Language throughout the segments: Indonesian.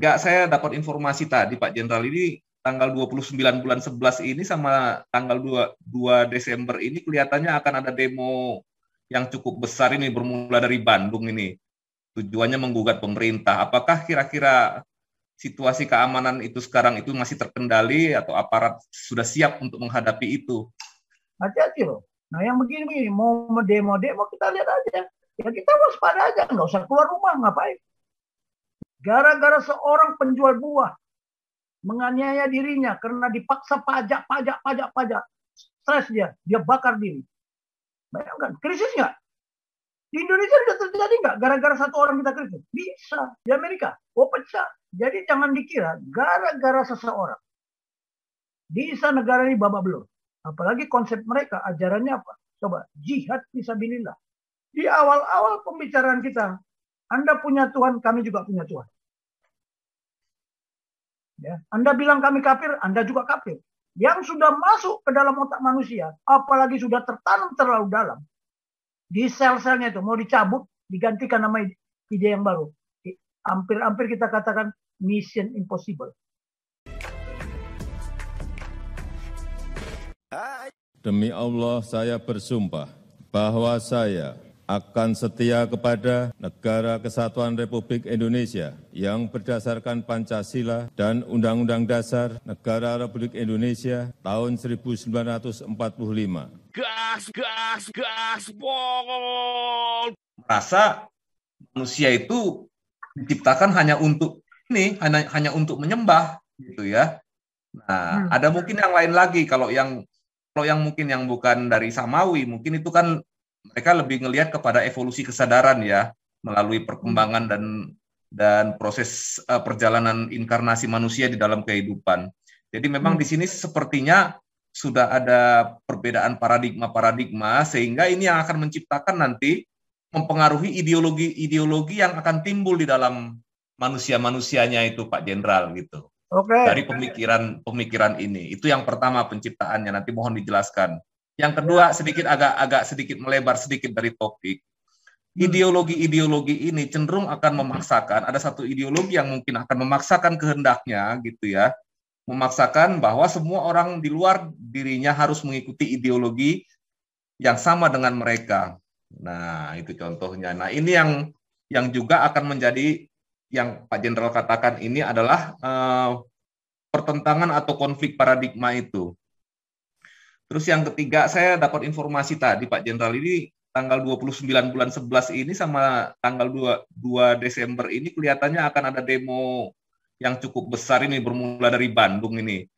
Nggak, saya dapat informasi tadi Pak Jenderal, ini tanggal 29 bulan 11 ini sama tanggal 2 Desember ini kelihatannya akan ada demo yang cukup besar ini bermula dari Bandung ini. Tujuannya menggugat pemerintah. Apakah kira-kira situasi keamanan itu sekarang itu masih terkendali atau aparat sudah siap untuk menghadapi itu? Hati-hati loh. Nah yang begini-begini, mau demo-demo kita lihat aja. Ya kita waspada aja, nggak usah keluar rumah, ngapain. Gara-gara seorang penjual buah menganiaya dirinya karena dipaksa pajak. Stres dia bakar diri. Bayangkan, krisis nggak? Di Indonesia sudah terjadi nggak? Gara-gara satu orang kita krisis? Bisa. Di Amerika, pecah. Jadi jangan dikira gara-gara seseorang. Bisa negara ini babak belur. Apalagi konsep mereka, ajarannya apa? Coba, jihad fisabilillah. Di awal-awal pembicaraan kita, Anda punya Tuhan, kami juga punya Tuhan. Ya, Anda bilang kami kafir, Anda juga kafir. Yang sudah masuk ke dalam otak manusia, apalagi sudah tertanam terlalu dalam, di sel-selnya itu, mau dicabut, digantikan nama ide yang baru. Hampir-hampir kita katakan mission impossible. Demi Allah saya bersumpah bahwa saya akan setia kepada Negara Kesatuan Republik Indonesia yang berdasarkan Pancasila dan Undang-Undang Dasar Negara Republik Indonesia tahun 1945. Gas, bol! Merasa manusia itu diciptakan hanya untuk ini, hanya untuk menyembah gitu ya. Nah, ada mungkin yang lain lagi kalau yang mungkin yang bukan dari Samawi, mungkin itu kan mereka lebih ngelihat kepada evolusi kesadaran ya, melalui perkembangan dan proses perjalanan inkarnasi manusia di dalam kehidupan. Jadi memang di sini sepertinya sudah ada perbedaan paradigma sehingga ini yang akan menciptakan nanti mempengaruhi ideologi yang akan timbul di dalam manusia-manusianya itu Pak Jenderal gitu. Dari pemikiran ini. Itu yang pertama penciptaannya, nanti mohon dijelaskan. Yang kedua agak sedikit melebar sedikit dari topik. Ideologi-ideologi ini cenderung akan memaksakan, ada satu ideologi yang mungkin akan memaksakan kehendaknya gitu ya. Memaksakan bahwa semua orang di luar dirinya harus mengikuti ideologi yang sama dengan mereka. Nah, itu contohnya. Nah, ini yang juga akan menjadi yang Pak Jenderal katakan ini adalah pertentangan atau konflik paradigma itu. Terus yang ketiga, saya dapat informasi tadi Pak Jenderal, ini tanggal 29 bulan 11 ini sama tanggal 2 Desember ini kelihatannya akan ada demo yang cukup besar ini bermula dari Bandung ini.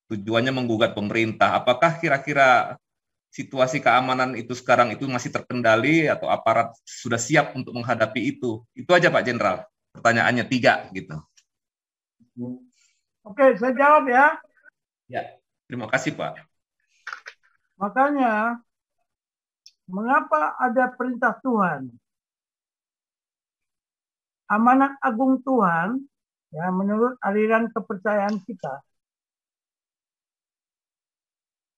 Tujuannya menggugat pemerintah. Apakah kira-kira situasi keamanan itu sekarang itu masih terkendali atau aparat sudah siap untuk menghadapi itu? Itu aja Pak Jenderal. Pertanyaannya 3 gitu. Oke, saya jawab ya. Ya, terima kasih Pak. Makanya, mengapa ada perintah Tuhan? Amanat agung Tuhan, ya menurut aliran kepercayaan kita,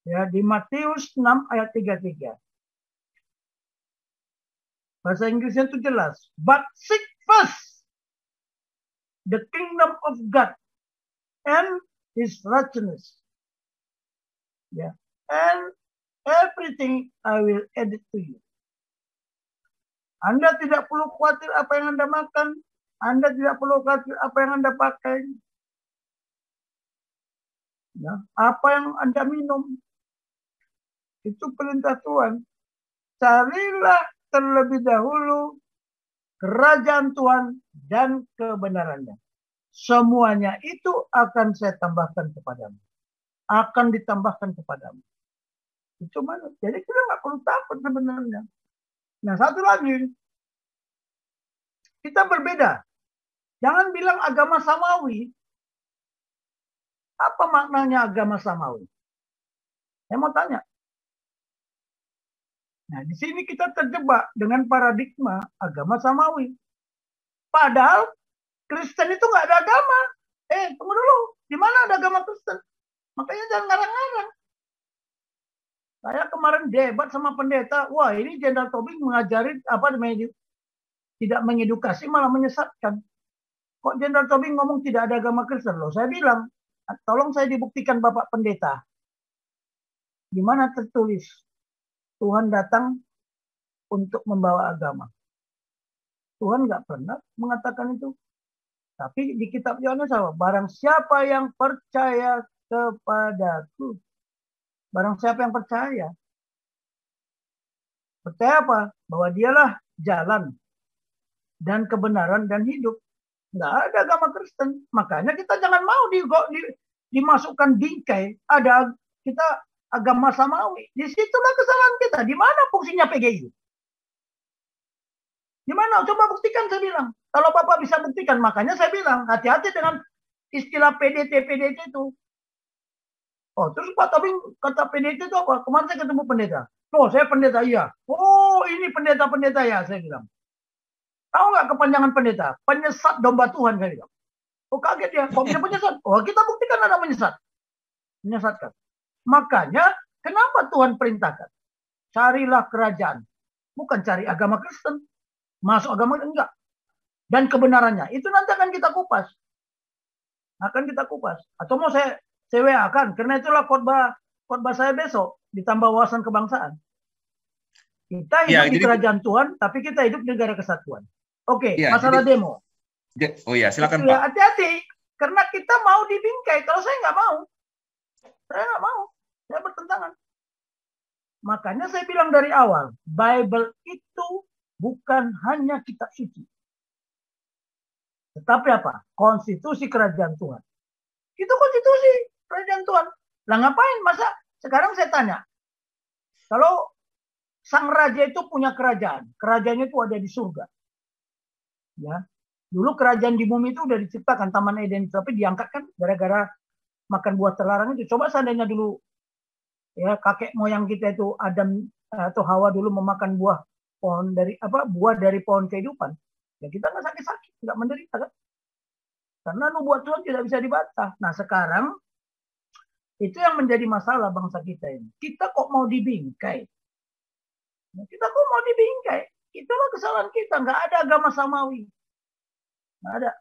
ya di Matius 6 ayat 33. Bahasa Inggrisnya itu jelas. But seek first the kingdom of God and His righteousness. Ya, and everything I will add it to you. Anda tidak perlu khawatir apa yang Anda makan, Anda tidak perlu khawatir apa yang Anda pakai, ya, apa yang Anda minum. Itu perintah Tuhan. Carilah terlebih dahulu kerajaan Tuhan dan kebenarannya. Semuanya itu akan saya tambahkan kepadamu. Akan ditambahkan kepadamu. Itu mana? Jadi kita nggak perlu takut sebenarnya. Nah, satu lagi. Kita berbeda. Jangan bilang agama Samawi. Apa maknanya agama Samawi? Saya mau tanya. Nah, di sini kita terjebak dengan paradigma agama Samawi. Padahal Kristen itu nggak ada agama. Tunggu dulu. Di mana ada agama Kristen? Makanya jangan ngarang-ngarang. Saya kemarin debat sama pendeta. Wah, ini Jenderal Tobing mengajari tidak mengedukasi, malah menyesatkan. Kok Jenderal Tobing ngomong tidak ada agama Kristen? Loh, saya bilang, tolong saya dibuktikan Bapak Pendeta. Di mana tertulis Tuhan datang untuk membawa agama. Tuhan nggak pernah mengatakan itu. Tapi di kitab Yohanes apa? Barang siapa yang percaya kepadaku. Barang siapa yang percaya. Percaya apa? Bahwa dialah jalan dan kebenaran dan hidup. Nggak ada agama Kristen. Makanya kita jangan mau dimasukkan bingkai. Ada kita agama samawi. Disitulah kesalahan kita. Di mana fungsinya PGI? Di mana? Coba buktikan, saya bilang. Kalau Bapak bisa buktikan, makanya saya bilang hati-hati dengan istilah PDT itu. Oh, terus Pak Tobing kata PDT itu apa? Kemarin saya ketemu pendeta. Oh, saya pendeta, iya. Oh, ini pendeta-pendeta ya, saya bilang. Tahu nggak kepanjangan pendeta? Penyesat domba Tuhan, saya bilang. Oh, kaget ya. Kok bisa penyesat? Oh, kita buktikan ada menyesat. Menyesatkan. Makanya, kenapa Tuhan perintahkan? Carilah kerajaan. Bukan cari agama Kristen. Masuk agama, enggak. Dan kebenarannya. Itu nanti akan kita kupas. Akan kita kupas. Atau mau saya WA-kan. Karena itulah khotbah saya besok. Ditambah wawasan kebangsaan. Kita hidup di kerajaan Tuhan, tapi kita hidup di negara kesatuan. Oke, masalah demo. Oh ya, silakan Pak. Hati-hati. Karena kita mau dibingkai. Kalau saya nggak mau. Saya nggak mau. Saya bertentangan. Makanya saya bilang dari awal. Bible itu bukan hanya kitab suci. Tetapi apa? Konstitusi kerajaan Tuhan. Itu konstitusi kerajaan Tuhan. Lah ngapain? Masa sekarang saya tanya. Kalau sang raja itu punya kerajaan. Kerajaannya itu ada di surga. Ya. Dulu kerajaan di bumi itu udah diciptakan. Taman Eden. Tapi diangkat kan gara-gara makan buah terlarang itu. Coba seandainya dulu ya kakek moyang kita itu Adam atau Hawa dulu memakan buah dari pohon kehidupan. Ya kita nggak sakit-sakit, nggak menderita kan? Karena nubuat Tuhan tidak bisa dibantah. Nah sekarang itu yang menjadi masalah bangsa kita ini. Kita kok mau dibingkai? Kita kok mau dibingkai? Itulah kesalahan kita. Nggak ada agama samawi. Nggak ada.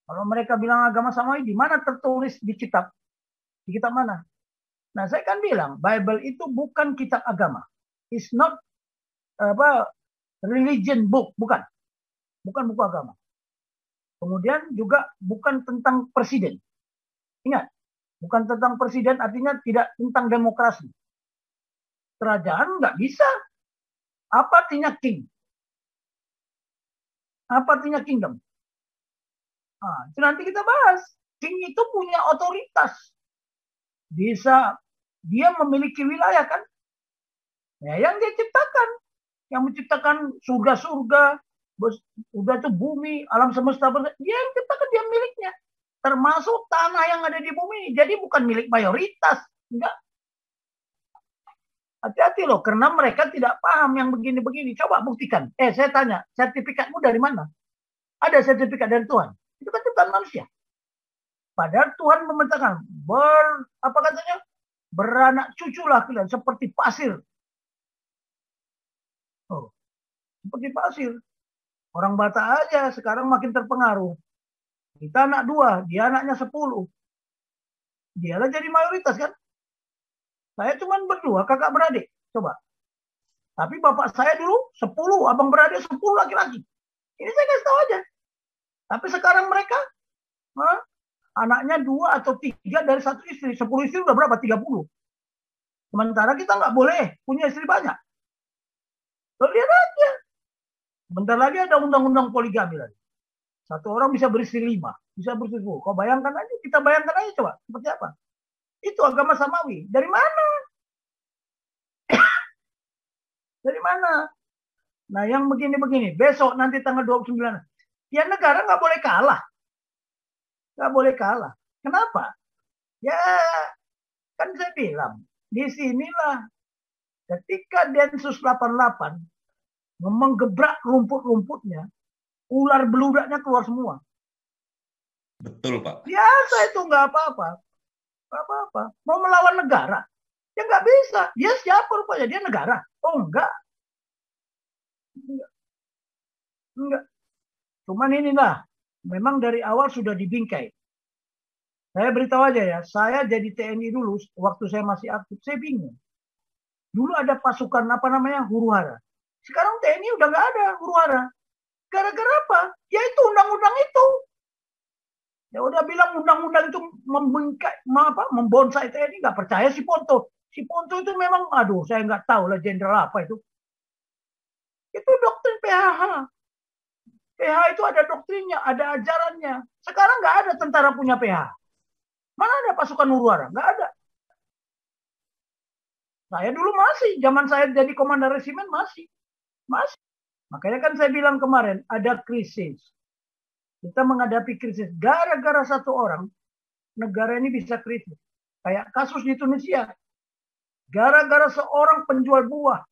Kalau mereka bilang agama samawi, di mana tertulis di kitab? Di kitab mana? Nah saya kan bilang, Bible itu bukan kitab agama. It's not religion book, bukan. Bukan buku agama. Kemudian juga bukan tentang presiden. Ingat, bukan tentang presiden artinya tidak tentang demokrasi. Kerajaan nggak bisa. Apa artinya king? Apa artinya kingdom? Nah, itu nanti kita bahas. King itu punya otoritas. Bisa, dia memiliki wilayah kan? Ya, yang dia ciptakan. Yang menciptakan surga-surga, udah tuh bumi, alam semesta, dia yang ciptakan, dia miliknya. Termasuk tanah yang ada di bumi. Jadi bukan milik mayoritas. Enggak. Hati-hati loh, karena mereka tidak paham yang begini-begini. Coba buktikan. Saya tanya, sertifikatmu dari mana? Ada sertifikat dari Tuhan. Itu kan ciptaan manusia. Padahal Tuhan memerintahkan, beranak cuculah kalian seperti pasir. Oh, seperti pasir. Orang Batak aja sekarang makin terpengaruh. Kita anak 2, dia anaknya 10. Dialah jadi mayoritas kan. Saya cuma berdua, kakak beradik. Coba. Tapi bapak saya dulu 10, abang beradik 10 laki-laki. Ini saya kasih tahu aja. Tapi sekarang mereka, anaknya 2 atau 3 dari satu istri. 10 istri udah berapa? 30. Sementara kita nggak boleh punya istri banyak. Loh, lihat aja. Bentar lagi ada undang-undang poligami lagi. Satu orang bisa beristri 5, bisa beristri 10. Kau bayangkan aja, kita bayangkan aja coba. Seperti apa? Itu agama samawi. Dari mana? Dari mana? Nah yang begini-begini. Besok nanti tanggal 29. Ya negara nggak boleh kalah. Nggak boleh kalah. Kenapa? Ya kan saya bilang. Di sinilah ketika Densus 88 menggebrak rumput-rumputnya, ular beludaknya keluar semua. Betul, Pak. Biasa itu nggak apa-apa. Nggak apa-apa. Mau melawan negara, ya nggak bisa. Dia siapa rupanya? Dia negara. Oh, enggak. Enggak. Cuman inilah, memang dari awal sudah dibingkai. Saya beritahu aja ya, saya jadi TNI dulu, waktu saya masih aktif, saya bingung. Dulu ada pasukan apa namanya, huru-hara. Sekarang TNI udah nggak ada huru-hara. Gara-gara apa? Ya itu undang-undang itu. Ya udah bilang undang-undang itu membonsai TNI, nggak percaya si Ponto. Si Ponto itu memang, aduh, saya nggak tahu lah jenderal apa itu. Itu doktrin PHH. PH itu ada doktrinnya, ada ajarannya. Sekarang nggak ada tentara punya PH. Mana ada pasukan huru-hara? Nggak ada. Saya dulu masih, zaman saya jadi komandan resimen masih. Makanya kan saya bilang kemarin, ada krisis. Kita menghadapi krisis. Gara-gara satu orang, negara ini bisa krisis. Kayak kasus di Tunisia. Gara-gara seorang penjual buah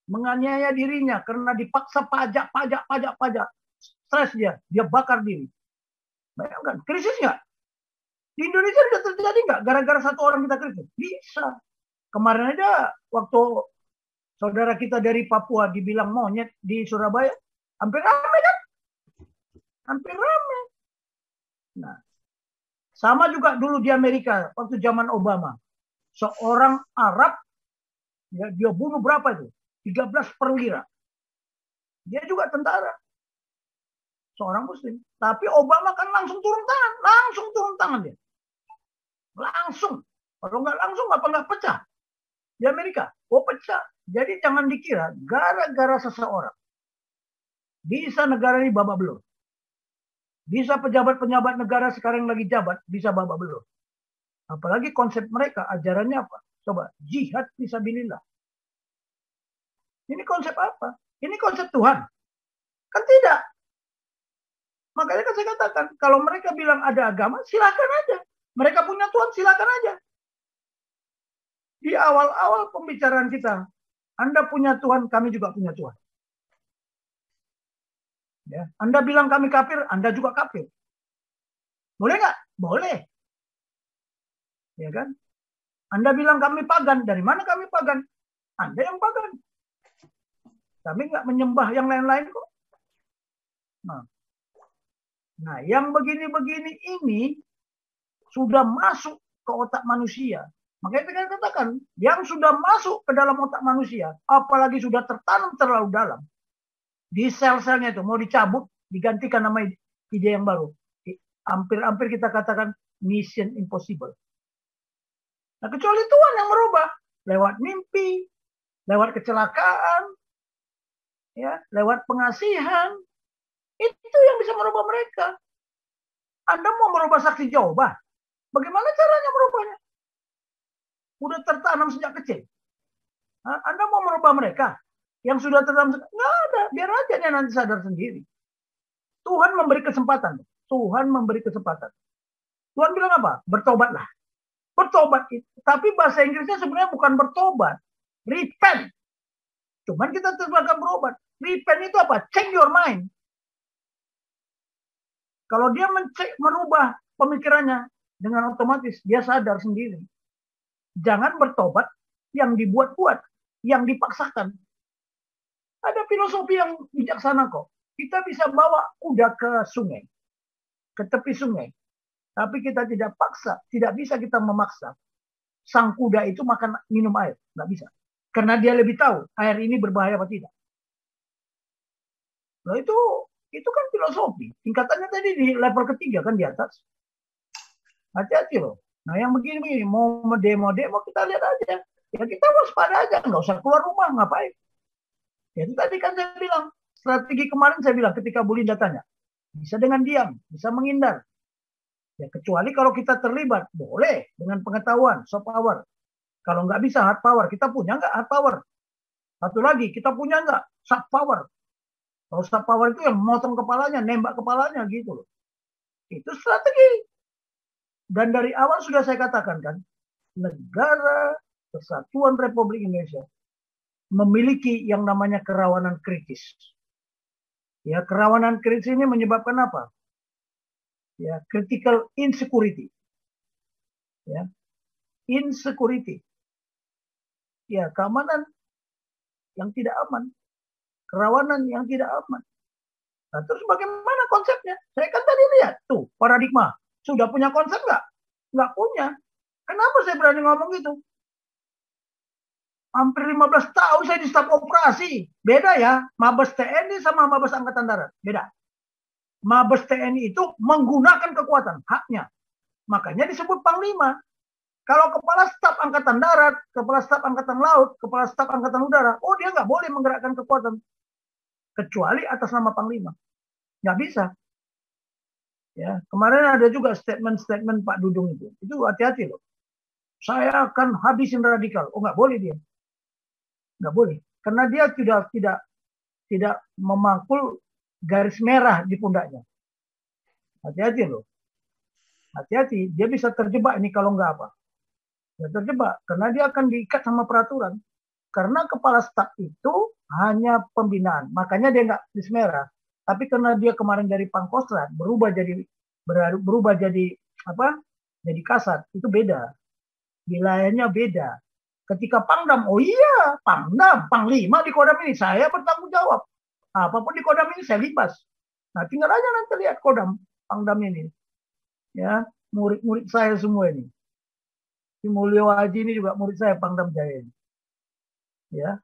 menganiaya dirinya karena dipaksa pajak. Stres dia bakar diri. Bayangkan, krisis nggak? Di Indonesia sudah terjadi nggak? Gara-gara satu orang kita krisis? Bisa. Kemarin aja waktu saudara kita dari Papua dibilang monyet di Surabaya, hampir ramai kan? Hampir ramai. Nah, sama juga dulu di Amerika waktu zaman Obama. Seorang Arab, ya, dia bunuh berapa itu? 13 perwira. Dia juga tentara. Seorang Muslim. Tapi Obama kan langsung turun tangan dia. Langsung. Kalau nggak langsung, nggak pecah. Di Amerika, pecah. Jadi jangan dikira gara-gara seseorang bisa negara ini babak belur. Bisa pejabat-pejabat negara sekarang lagi jabat, bisa babak belur. Apalagi konsep mereka, ajarannya apa? Coba, jihad fisabilillah. Ini konsep apa? Ini konsep Tuhan? Kan tidak. Makanya kan saya katakan, kalau mereka bilang ada agama, silakan aja. Mereka punya Tuhan, silakan aja. Di awal-awal pembicaraan kita, Anda punya Tuhan, kami juga punya Tuhan. Ya, Anda bilang kami kafir, Anda juga kafir. Boleh nggak? Boleh. Ya kan? Anda bilang kami pagan, dari mana kami pagan? Anda yang pagan. Kami nggak menyembah yang lain-lain kok. Nah, yang begini-begini ini sudah masuk ke otak manusia. Makanya saya katakan, yang sudah masuk ke dalam otak manusia, apalagi sudah tertanam terlalu dalam, di sel-selnya itu mau dicabut, digantikan nama ide yang baru. Hampir-hampir kita katakan mission impossible. Nah, kecuali Tuhan yang merubah lewat mimpi, lewat kecelakaan, ya, lewat pengasihan. Itu yang bisa merubah mereka. Anda mau merubah saksi Jehovah? Bagaimana caranya merubahnya? Udah tertanam sejak kecil. Anda mau merubah mereka? Yang sudah tertanam, nggak ada. Biar aja dia nanti sadar sendiri. Tuhan memberi kesempatan. Tuhan memberi kesempatan. Tuhan bilang apa? Bertobatlah. Bertobat itu. Tapi bahasa Inggrisnya sebenarnya bukan bertobat. Repent. Cuman kita terjemahkan berobat. Repent itu apa? Change your mind. Kalau dia merubah pemikirannya, dengan otomatis dia sadar sendiri. Jangan bertobat yang dibuat-buat, yang dipaksakan. Ada filosofi yang bijaksana kok. Kita bisa bawa kuda ke sungai, ke tepi sungai. Tapi kita tidak paksa, tidak bisa kita memaksa. Sang kuda itu minum air, nggak bisa. Karena dia lebih tahu air ini berbahaya apa tidak. Nah, itu kan filosofi. Tingkatannya tadi di level ketiga kan di atas. Hati-hati loh. Nah, yang begini mau demo kita lihat aja. Ya kita waspada aja, nggak usah keluar rumah, ngapain? Jadi tadi kan saya bilang, strategi kemarin saya bilang ketika Bu Linda tanya, bisa dengan diam, bisa menghindar. Ya kecuali kalau kita terlibat, boleh dengan pengetahuan, soft power. Kalau nggak bisa hard power, kita punya nggak hard power? Satu lagi, kita punya nggak soft power? Kalau soft power itu yang motong kepalanya, nembak kepalanya gitu loh. Itu strategi. Dan dari awal sudah saya katakan kan, negara Kesatuan Republik Indonesia memiliki yang namanya kerawanan kritis. Ya, kerawanan kritis ini menyebabkan apa? Ya, critical insecurity. Ya, insecurity. Ya, keamanan yang tidak aman. Kerawanan yang tidak aman. Nah, terus bagaimana konsepnya. Saya kan tadi lihat tuh paradigma. Sudah punya konsep nggak? Nggak punya. Kenapa saya berani ngomong gitu? Hampir 15 tahun saya di staf operasi. Beda ya, Mabes TNI sama Mabes Angkatan Darat. Beda. Mabes TNI itu menggunakan kekuatan, haknya. Makanya disebut Panglima. Kalau Kepala Staf Angkatan Darat, Kepala Staf Angkatan Laut, Kepala Staf Angkatan Udara, oh dia nggak boleh menggerakkan kekuatan. Kecuali atas nama Panglima. Nggak bisa. Ya, kemarin ada juga statement-statement Pak Dudung itu. Itu hati-hati loh. Saya akan habisin radikal. Oh nggak boleh dia. Nggak boleh. Karena dia tidak memangkul garis merah di pundaknya. Hati-hati loh. Hati-hati. Dia bisa terjebak ini kalau nggak apa. Dia terjebak. Karena dia akan diikat sama peraturan. Karena kepala staf itu hanya pembinaan. Makanya dia nggak garis merah. Tapi karena dia kemarin dari Pangkostrat berubah jadi apa? Jadi Kasat. Itu beda. Wilayahnya beda. Ketika Pangdam, oh iya, Pangdam, Panglima di Kodam ini, saya bertanggung jawab. Apapun di Kodam ini saya libas. Nah, tinggal aja nanti lihat Kodam, Pangdam ini. Ya, murid-murid saya semua ini. Si Mulyo Haji ini juga murid saya, Pangdam Jaya ini. Ya,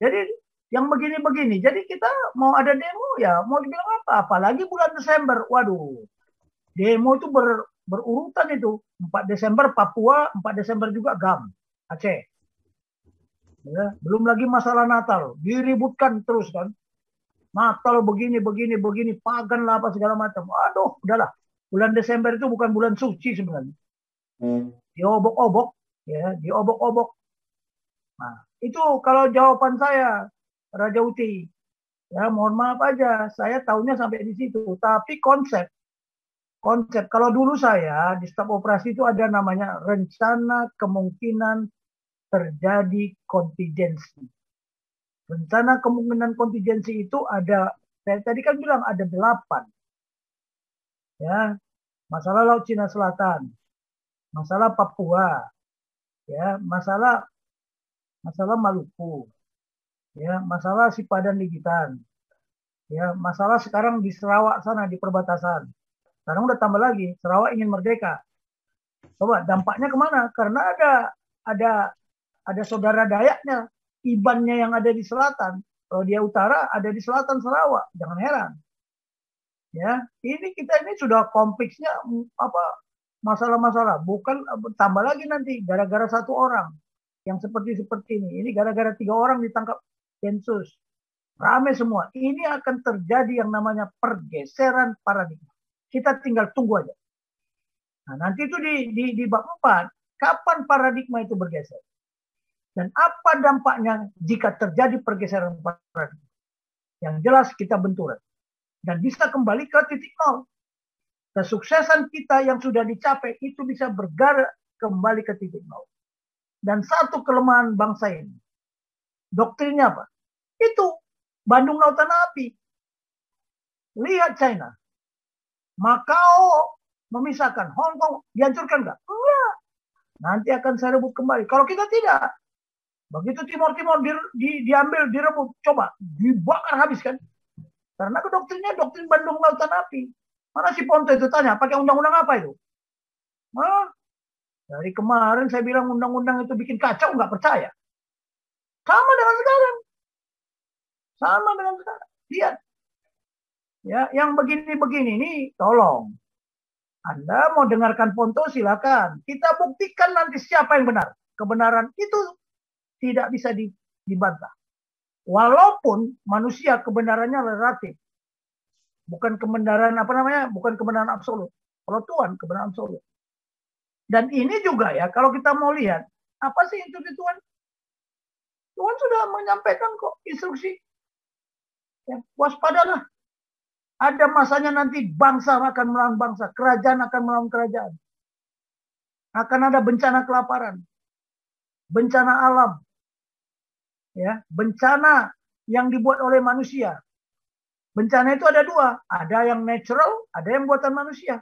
jadi yang begini-begini. Jadi kita mau ada demo ya, mau dibilang apa? Apalagi bulan Desember. Waduh, demo itu berurutan itu. 4 Desember Papua, 4 Desember juga GAM, Aceh. Ya, belum lagi masalah Natal, diributkan terus kan. Natal begini, pagan lah apa segala macam. Aduh, udahlah. Bulan Desember itu bukan bulan suci sebenarnya. Diobok-obok, ya, diobok-obok. Nah, itu kalau jawaban saya, Raja Uti. Ya, mohon maaf aja, saya tahunya sampai di situ. Tapi konsep, kalau dulu saya di staf operasi itu ada namanya rencana kemungkinan terjadi kontingensi. Rencana kemungkinan kontingensi itu ada, saya tadi kan bilang ada 8. Ya, masalah Laut Cina Selatan, masalah Papua, ya, masalah Maluku, ya, masalah Sipadan Ligitan, ya, masalah sekarang di Sarawak sana di perbatasan. Sekarang udah tambah lagi, Sarawak ingin merdeka. Coba dampaknya kemana? Karena ada saudara Dayaknya, Ibannya yang ada di selatan. Kalau dia utara, ada di selatan Sarawak. Jangan heran. Ya, kita ini sudah kompleksnya apa masalah-masalah. Bukan tambah lagi nanti gara-gara 1 orang yang seperti ini. Ini gara-gara 3 orang ditangkap Densus. Rame semua. Ini akan terjadi yang namanya pergeseran paradigma. Kita tinggal tunggu aja. Nah, nanti itu di bab 4, kapan paradigma itu bergeser? Dan apa dampaknya jika terjadi pergeseran paradigma? Yang jelas kita benturan. Dan bisa kembali ke titik nol. Kesuksesan kita yang sudah dicapai itu bisa bergerak kembali ke titik nol. Dan satu kelemahan bangsa ini. Doktrinnya apa? Itu Bandung Lautan Api. Lihat China. Macau memisahkan. Hong Kong dihancurkan nggak? Enggak. Nanti akan saya rebut kembali. Kalau kita tidak. Begitu Timor diambil, direbut, coba dibakar habis kan? Karena doktrinnya doktrin Bandung Lautan Api. Mana si Ponto itu tanya, pakai undang-undang apa itu? Dari kemarin saya bilang undang-undang itu bikin kacau, nggak percaya. Sama dengan sekarang. Lihat. Ya, yang begini-begini ini, tolong. Anda mau dengarkan Ponto, silakan. Kita buktikan nanti siapa yang benar. Kebenaran itu tidak bisa dibantah. Walaupun manusia kebenarannya relatif. Bukan kebenaran bukan kebenaran absolut. Kalau Tuhan kebenaran absolut. Dan ini juga ya, kalau kita mau lihat, apa sih instruksi Tuhan? Tuhan sudah menyampaikan kok instruksi. Ya, waspadalah. Ada masanya nanti bangsa akan melawan bangsa, kerajaan akan melawan kerajaan. Akan ada bencana kelaparan, bencana alam, ya, bencana yang dibuat oleh manusia. Bencana itu ada 2, ada yang natural, ada yang buatan manusia.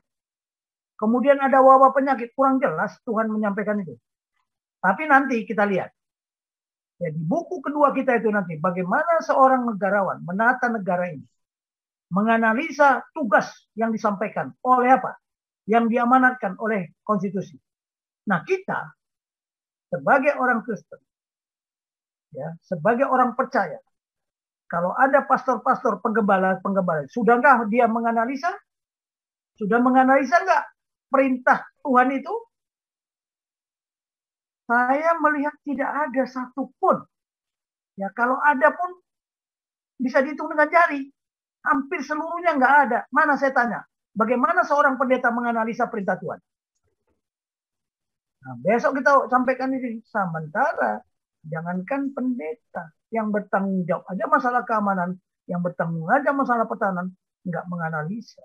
Kemudian ada wabah penyakit, kurang jelas Tuhan menyampaikan itu. Tapi nanti kita lihat. Ya, di buku kedua kita itu nanti, bagaimana seorang negarawan menata negara ini. menganalisa tugas yang disampaikan oleh apa? Yang diamanatkan oleh konstitusi. Nah, kita sebagai orang Kristen, ya, sebagai orang percaya, kalau ada pastor-pastor penggembala, sudahkah dia menganalisa? Sudah menganalisa nggak perintah Tuhan itu? Saya melihat tidak ada satupun. Ya, kalau ada pun bisa dihitung dengan jari. Hampir seluruhnya nggak ada. Mana saya tanya? Bagaimana seorang pendeta menganalisa perintah Tuhan? Nah, besok kita sampaikan ini. Sementara, jangankan pendeta yang bertanggung jawab aja masalah keamanan, yang bertanggung aja masalah pertahanan, nggak menganalisa.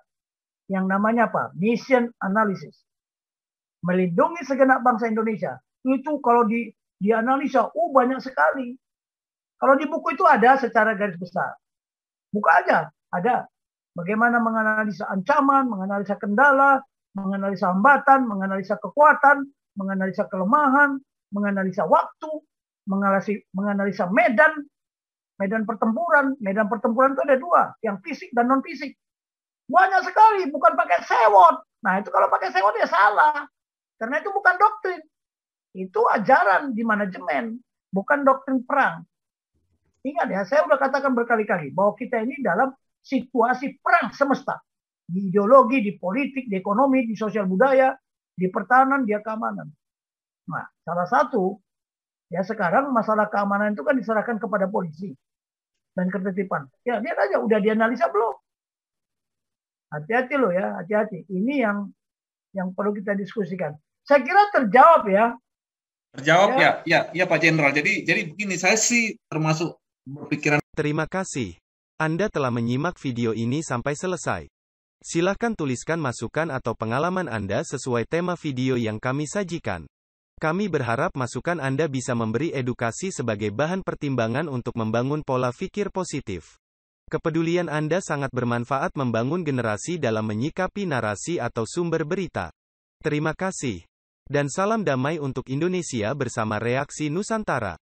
Yang namanya apa? Mission analysis. Melindungi segenap bangsa Indonesia. Itu kalau dianalisa, banyak sekali. Kalau di buku itu ada secara garis besar. Buka aja, ada. Bagaimana menganalisa ancaman, menganalisa kendala, menganalisa hambatan, menganalisa kekuatan, menganalisa kelemahan, menganalisa waktu, menganalisa medan pertempuran. Medan pertempuran itu ada dua, yang fisik dan non fisik. Banyak sekali, bukan pakai sewot. Nah, itu kalau pakai sewot ya salah. Karena itu bukan doktrin. Itu ajaran di manajemen, bukan doktrin perang. Ingat ya, saya sudah katakan berkali-kali bahwa kita ini dalam situasi perang semesta. Di ideologi, di politik, di ekonomi, di sosial budaya, di pertahanan, di keamanan. Nah, salah satu, ya sekarang masalah keamanan itu kan diserahkan kepada polisi dan ketertiban. Ya, lihat aja, udah dianalisa belum? Hati-hati loh ya, hati-hati. Ini yang perlu kita diskusikan. Saya kira terjawab ya. Terjawab ya Pak Jenderal. Jadi begini, saya sih termasuk berpikiran. Terima kasih. Anda telah menyimak video ini sampai selesai. Silahkan tuliskan masukan atau pengalaman Anda sesuai tema video yang kami sajikan. Kami berharap masukan Anda bisa memberi edukasi sebagai bahan pertimbangan untuk membangun pola pikir positif. Kepedulian Anda sangat bermanfaat membangun generasi dalam menyikapi narasi atau sumber berita. Terima kasih. Dan salam damai untuk Indonesia bersama Reaksi Nusantara.